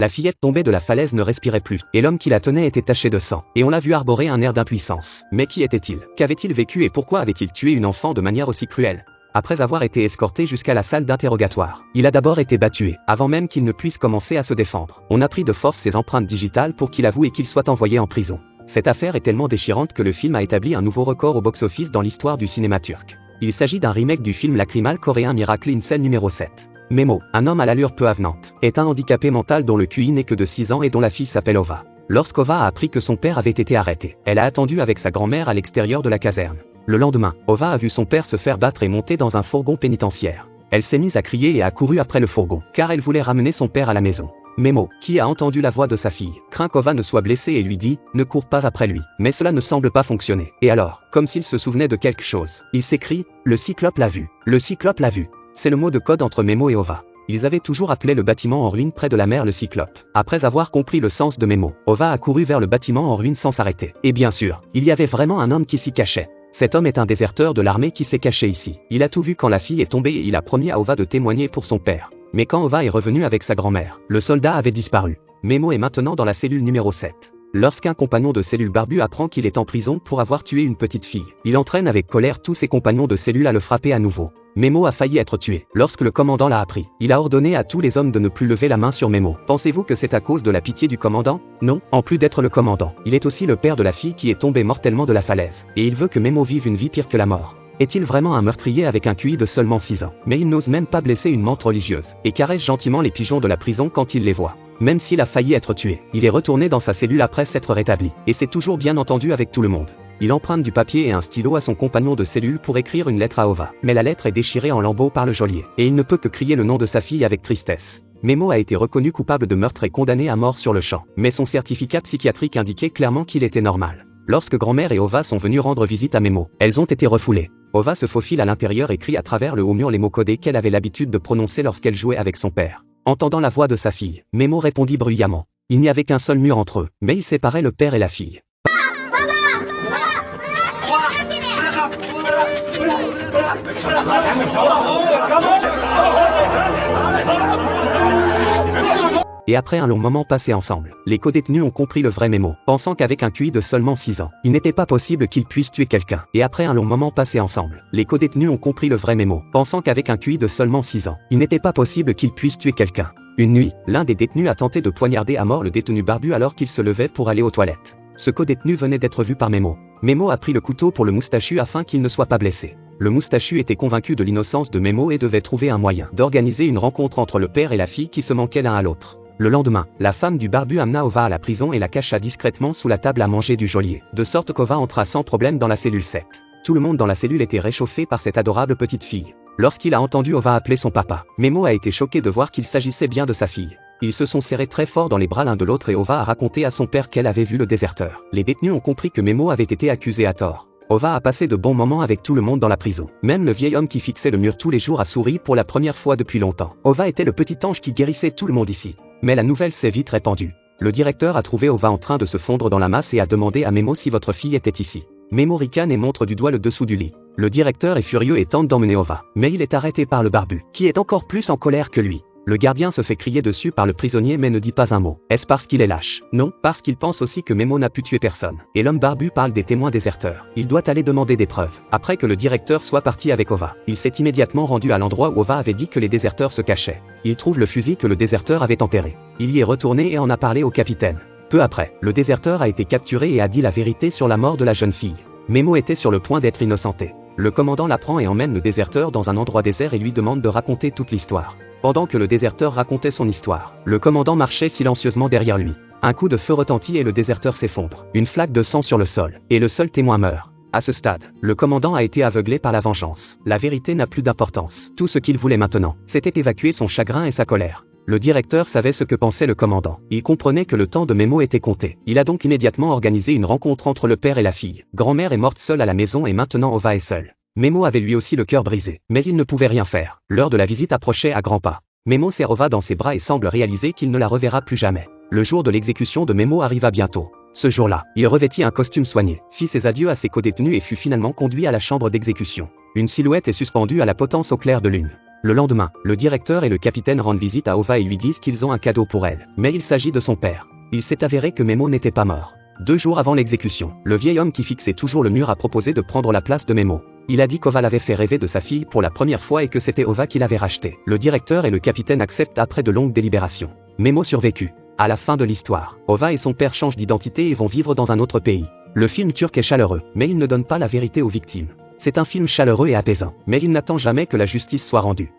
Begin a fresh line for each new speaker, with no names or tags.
La fillette tombée de la falaise ne respirait plus, et l'homme qui la tenait était taché de sang, et on l'a vu arborer un air d'impuissance. Mais qui était-il? Qu'avait-il vécu et pourquoi avait-il tué une enfant de manière aussi cruelle? Après avoir été escorté jusqu'à la salle d'interrogatoire, il a d'abord été battu, avant même qu'il ne puisse commencer à se défendre. On a pris de force ses empreintes digitales pour qu'il avoue et qu'il soit envoyé en prison. Cette affaire est tellement déchirante que le film a établi un nouveau record au box-office dans l'histoire du cinéma turc. Il s'agit d'un remake du film lacrymal coréen Miracle in Cell numéro 7. Memo, un homme à l'allure peu avenante, est un handicapé mental dont le QI n'est que de 6 ans et dont la fille s'appelle Ova. Lorsqu'Ova a appris que son père avait été arrêté, elle a attendu avec sa grand-mère à l'extérieur de la caserne. Le lendemain, Ova a vu son père se faire battre et monter dans un fourgon pénitentiaire. Elle s'est mise à crier et a couru après le fourgon, car elle voulait ramener son père à la maison. Memo, qui a entendu la voix de sa fille, craint qu'Ova ne soit blessée et lui dit « Ne cours pas après lui ». Mais cela ne semble pas fonctionner. Et alors, comme s'il se souvenait de quelque chose, il s'écrie « Le cyclope l'a vu, le cyclope l'a vu ». C'est le mot de code entre Memo et Ova. Ils avaient toujours appelé le bâtiment en ruine près de la mer le cyclope. Après avoir compris le sens de Memo, Ova a couru vers le bâtiment en ruine sans s'arrêter. Et bien sûr, il y avait vraiment un homme qui s'y cachait. Cet homme est un déserteur de l'armée qui s'est caché ici. Il a tout vu quand la fille est tombée et il a promis à Ova de témoigner pour son père. Mais quand Ova est revenue avec sa grand-mère, le soldat avait disparu. Memo est maintenant dans la cellule numéro 7. Lorsqu'un compagnon de cellule barbu apprend qu'il est en prison pour avoir tué une petite fille, il entraîne avec colère tous ses compagnons de cellule à le frapper à nouveau. Memo a failli être tué. Lorsque le commandant l'a appris, il a ordonné à tous les hommes de ne plus lever la main sur Memo. Pensez-vous que c'est à cause de la pitié du commandant? Non, en plus d'être le commandant, il est aussi le père de la fille qui est tombée mortellement de la falaise. Et il veut que Memo vive une vie pire que la mort. Est-il vraiment un meurtrier avec un QI de seulement 6 ans? Mais il n'ose même pas blesser une menthe religieuse, et caresse gentiment les pigeons de la prison quand il les voit. Même s'il a failli être tué, il est retourné dans sa cellule après s'être rétabli, et c'est toujours bien entendu avec tout le monde. Il emprunte du papier et un stylo à son compagnon de cellule pour écrire une lettre à Ova. Mais la lettre est déchirée en lambeaux par le geôlier, et il ne peut que crier le nom de sa fille avec tristesse. Memo a été reconnu coupable de meurtre et condamné à mort sur le champ, mais son certificat psychiatrique indiquait clairement qu'il était normal. Lorsque grand-mère et Ova sont venues rendre visite à Memo, elles ont été refoulées. Ova se faufile à l'intérieur et crie à travers le haut mur les mots codés qu'elle avait l'habitude de prononcer lorsqu'elle jouait avec son père. Entendant la voix de sa fille, Memo répondit bruyamment. Il n'y avait qu'un seul mur entre eux, mais il séparait le père et la fille. Et après un long moment passé ensemble, les codétenus ont compris le vrai Memo, pensant qu'avec un QI de seulement 6 ans, il n'était pas possible qu'il puisse tuer quelqu'un. Et après un long moment passé ensemble, les codétenus ont compris le vrai Memo, pensant qu'avec un QI de seulement 6 ans, il n'était pas possible qu'il puisse tuer quelqu'un. Une nuit, l'un des détenus a tenté de poignarder à mort le détenu barbu alors qu'il se levait pour aller aux toilettes. Ce codétenu venait d'être vu par Memo. Memo a pris le couteau pour le moustachu afin qu'il ne soit pas blessé. Le moustachu était convaincu de l'innocence de Memo et devait trouver un moyen d'organiser une rencontre entre le père et la fille qui se manquaient l'un à l'autre. Le lendemain, la femme du barbu amena Ova à la prison et la cacha discrètement sous la table à manger du geôlier, de sorte qu'Ova entra sans problème dans la cellule 7. Tout le monde dans la cellule était réchauffé par cette adorable petite fille. Lorsqu'il a entendu Ova appeler son papa, Memo a été choqué de voir qu'il s'agissait bien de sa fille. Ils se sont serrés très fort dans les bras l'un de l'autre et Ova a raconté à son père qu'elle avait vu le déserteur. Les détenus ont compris que Memo avait été accusé à tort. Ova a passé de bons moments avec tout le monde dans la prison. Même le vieil homme qui fixait le mur tous les jours a souri pour la première fois depuis longtemps. Ova était le petit ange qui guérissait tout le monde ici. Mais la nouvelle s'est vite répandue. Le directeur a trouvé Ova en train de se fondre dans la masse et a demandé à Memo si votre fille était ici. Memo ricane et montre du doigt le dessous du lit. Le directeur est furieux et tente d'emmener Ova. Mais il est arrêté par le barbu, qui est encore plus en colère que lui. Le gardien se fait crier dessus par le prisonnier mais ne dit pas un mot. Est-ce parce qu'il est lâche? Non, parce qu'il pense aussi que Memo n'a pu tuer personne. Et l'homme barbu parle des témoins déserteurs. Il doit aller demander des preuves. Après que le directeur soit parti avec Ova, il s'est immédiatement rendu à l'endroit où Ova avait dit que les déserteurs se cachaient. Il trouve le fusil que le déserteur avait enterré. Il y est retourné et en a parlé au capitaine. Peu après, le déserteur a été capturé et a dit la vérité sur la mort de la jeune fille. Memo était sur le point d'être innocenté. Le commandant l'apprend et emmène le déserteur dans un endroit désert et lui demande de raconter toute l'histoire. Pendant que le déserteur racontait son histoire, le commandant marchait silencieusement derrière lui. Un coup de feu retentit et le déserteur s'effondre. Une flaque de sang sur le sol, et le seul témoin meurt. À ce stade, le commandant a été aveuglé par la vengeance. La vérité n'a plus d'importance. Tout ce qu'il voulait maintenant, c'était évacuer son chagrin et sa colère. Le directeur savait ce que pensait le commandant. Il comprenait que le temps de Memo était compté. Il a donc immédiatement organisé une rencontre entre le père et la fille. Grand-mère est morte seule à la maison et maintenant Ova est seule. Memo avait lui aussi le cœur brisé, mais il ne pouvait rien faire. L'heure de la visite approchait à grands pas. Memo serre Ova dans ses bras et semble réaliser qu'il ne la reverra plus jamais. Le jour de l'exécution de Memo arriva bientôt. Ce jour-là, il revêtit un costume soigné, fit ses adieux à ses codétenus et fut finalement conduit à la chambre d'exécution. Une silhouette est suspendue à la potence au clair de lune. Le lendemain, le directeur et le capitaine rendent visite à Ova et lui disent qu'ils ont un cadeau pour elle. Mais il s'agit de son père. Il s'est avéré que Memo n'était pas mort. 2 jours avant l'exécution, le vieil homme qui fixait toujours le mur a proposé de prendre la place de Memo. Il a dit qu'Ova l'avait fait rêver de sa fille pour la première fois et que c'était Ova qui l'avait racheté. Le directeur et le capitaine acceptent après de longues délibérations. Memo survécut. À la fin de l'histoire, Ova et son père changent d'identité et vont vivre dans un autre pays. Le film turc est chaleureux, mais il ne donne pas la vérité aux victimes. C'est un film chaleureux et apaisant, mais il n'attend jamais que la justice soit rendue.